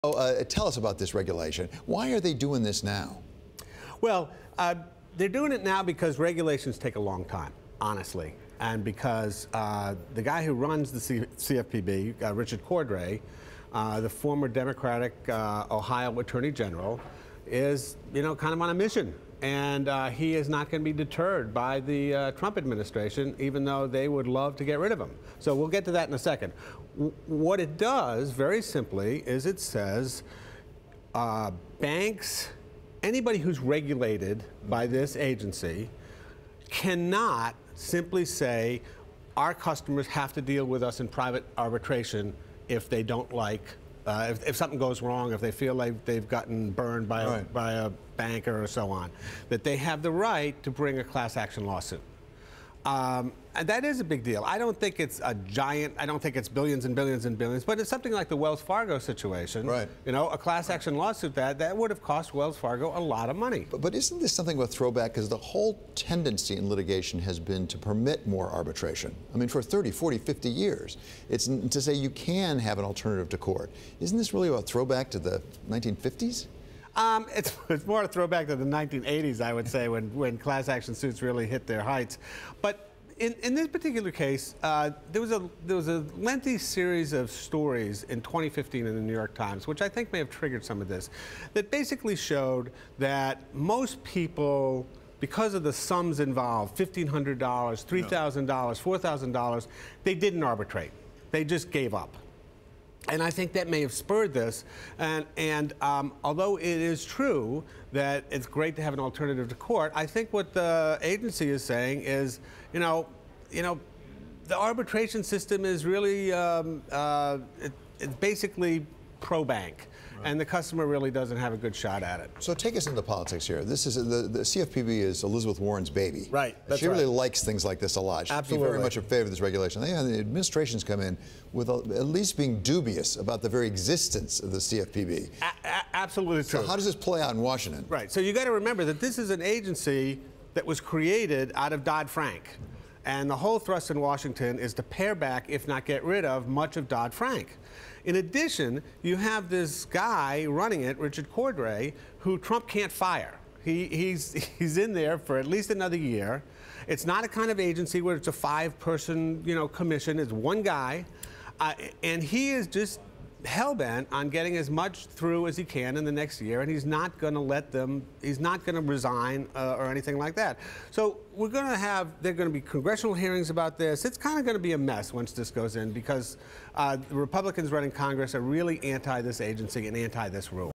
Tell us about this regulation. Why are they doing this now? Well, they're doing it now because regulations take a long time, honestly, and because the guy who runs the CFPB, Richard Cordray, the former Democratic Ohio Attorney General, is, kind of on a mission. And he is not going to be deterred by the Trump administration, even though they would love to get rid of him. So we'll get to that in a second. What it does, very simply, is it says banks, anybody who's regulated by this agency, cannot simply say our customers have to deal with us in private arbitration if they don't like if something goes wrong, if they feel like they've gotten burned by a banker or so on, that they have the right to bring a class action lawsuit. And that is a big deal. I don't think it's a giant, I don't think it's billions and billions and billions, but it's something like the Wells Fargo situation. Right. A class action lawsuit, that would have cost Wells Fargo a lot of money. But isn't this something of a throwback? Because the whole tendency in litigation has been to permit more arbitration. I mean, for 30, 40, 50 years. It's to say you can have an alternative to court. Isn't this really a throwback to the 1950s? It's more a throwback to the 1980s, I would say, when class action suits really hit their heights. But in this particular case, there was a lengthy series of stories in 2015 in the New York Times, which I think may have triggered some of this, that basically showed that most people, because of the sums involved, $1,500, $3,000, $4,000, they didn't arbitrate. They just gave up. And I think that may have spurred this. And although it is true that it's great to have an alternative to court, I think what the agency is saying is, the arbitration system is really, it's basically pro-bank. And the customer really doesn't have a good shot at it. So take us into politics here. This is the CFPB is Elizabeth Warren's baby. Right. She really likes things like this a lot. She'd be very much in favor of this regulation. The administration's come in with at least being dubious about the very existence of the CFPB. Absolutely true. So how does this play out in Washington? Right. So you got to remember that this is an agency that was created out of Dodd-Frank. And the whole thrust in Washington is to pare back, if not get rid of, much of Dodd-Frank. In addition, you have this guy running it, Richard Cordray, who Trump can't fire. He's in there for at least another year. It's not a kind of agency where it's a five-person, commission. It's one guy, and he is just hell-bent on getting as much through as he can in the next year, and he's not going to let them, he's not going to resign or anything like that. So there are going to be congressional hearings about this. It's kind of going to be a mess once this goes in, because the Republicans running Congress are really anti this agency and anti this rule.